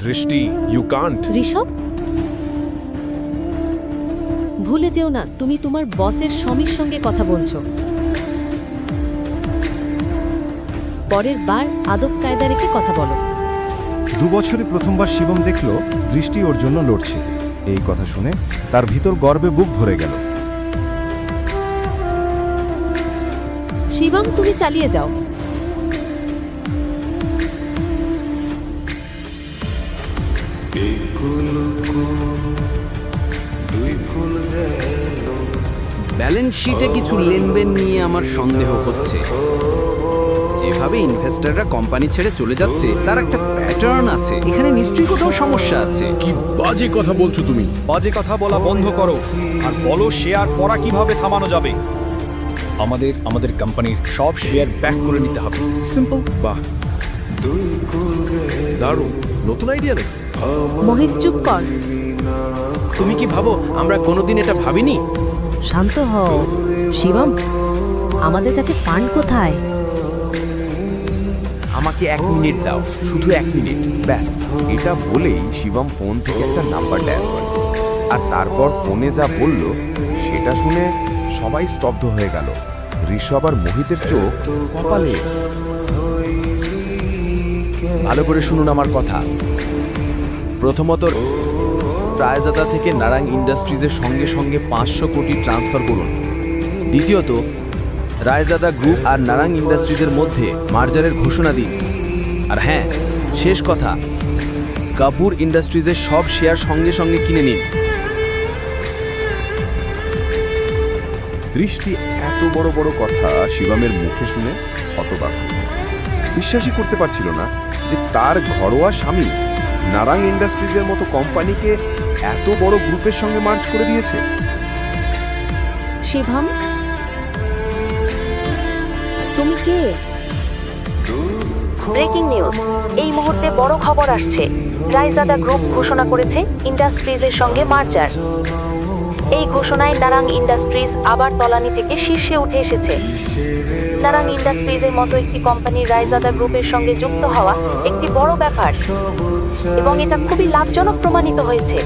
দৃষ্টি, you can't. Rishabh, ভুলে যেও না তুমি তোমার বসের স্বামীর সঙ্গে কথা বলছো। পরের বার আদব কায়দা রেখে কথা বলো। 2 বছরে প্রথমবার শিবম দেখল দৃষ্টি ওর জন্য লড়ছে। এই কথা শুনে তার ভিতর গর্বে বুক ভরে গেল। শিবম, তুমি চালিয়ে যাও। ব্যালেন্স শিটে কিছু লেনদেন নিয়ে আমার সন্দেহ হচ্ছে। যেভাবে ইনভেস্টররা কোম্পানি ছেড়ে চলে যাচ্ছে তার একটা প্যাটার্ন আছে। এখানে নিশ্চয়ই কোথাও সমস্যা আছে। কি বাজে কথা বলছো তুমি? বাজে কথা বলা বন্ধ করো আর বলো শেয়ার পড়া কিভাবে থামানো যাবে। আমাদের কোম্পানির সব শেয়ার ব্যাক করে নিতে হবে, সিম্পল। বাহ, দারুণ নতুন আইডিয়া নেই? মোহিত, চুপ কর। তুমি কি ভাবো আমরা কোনোদিন এটা ভাবিনি? শান্ত হও। শিবম, আমাদের কাছে ফান্ড কোথায়? আমাকে 1 মিনিট দাও, শুধু 1 মিনিট ব্যাস। এটা বলেই শিবম ফোন থেকে একটা নাম্বার ডায়াল করে, আর তারপর ফোনে যা বলল সেটা শুনে সবাই স্তব্ধ হয়ে গেল। ঋষভ আর মোহিতের চোখ কপালে। ভালো করে শুনুন আমার কথা। প্রথমত, রায়জাদা থেকে নারাং ইন্ডাস্ট্রিজের সঙ্গে সঙ্গে 500 কোটি ট্রান্সফার করুন। দ্বিতীয়ত, রায়জাদা গ্রুপ আর নারাং ইন্ডাস্ট্রিজের মধ্যে মার্জারের ঘোষণা দিন। আর হ্যাঁ, শেষ কথা, কাপুর ইন্ডাস্ট্রিজের সব শেয়ার সঙ্গে সঙ্গে কিনে নিন। দৃষ্টি এত বড় বড় কথা শিবমের মুখে শুনে হতবাক। বিশ্বাসই করতে পারছিল না যে তার ঘরোয়া স্বামী নারাং ইন্ডাস্ট্রিজের মতো কোম্পানিকে এত বড় গ্রুপের সঙ্গে মার্জ করে দিয়েছে। শিবম, তুমি কে? ব্রেকিং নিউজ, এই মুহূর্তে বড় খবর আসছে। রায়জাদা গ্রুপ ঘোষণা করেছে ইন্ডাস্ট্রিজের সঙ্গে মার্জার। এই ঘোষণায় নারাং ইন্ডাস্ট্রিজ আবার তলানি থেকে শীর্ষে উঠে এসেছে। নারাং ইন্ডাস্ট্রিজের মতো একটি কোম্পানি রায়জাদা গ্রুপের সঙ্গে যুক্ত হওয়া একটি বড় ব্যাপার, এবং এটা খুবই লাভজনক প্রমাণিত হয়েছে।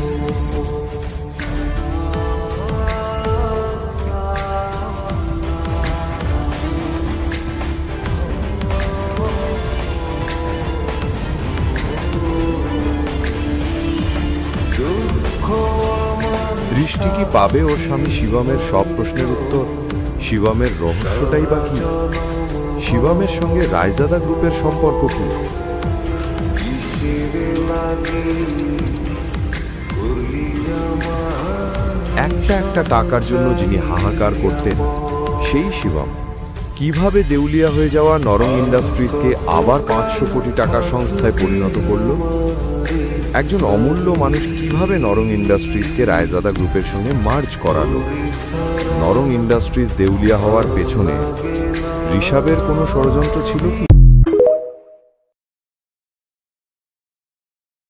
দৃষ্টি কি পাবে ওর স্বামী শিবমের সব প্রশ্নের উত্তর? শিবমের রহস্যটাই বা কি? শিবমের সঙ্গে রায়জাদা গ্রুপের সম্পর্ক কি? একটা একটা টাকার জন্য যিনি হাহাকার করতেন সেই শিবম কিভাবে দেউলিয়া হয়ে যাওয়া নরং ইন্ডাস্ট্রিজকে আবার 500 কোটি টাকার সংস্থায় পরিণত করলো? একজন অমূল্য মানুষ কিভাবে নরং ইন্ডাস্ট্রিজকে রায়জাদা গ্রুপের সঙ্গে মার্জ করালো? নরং ইন্ডাস্ট্রিজ দেউলিয়া হওয়ার পেছনে ঋষভের কোনো ষড়যন্ত্র ছিল কি?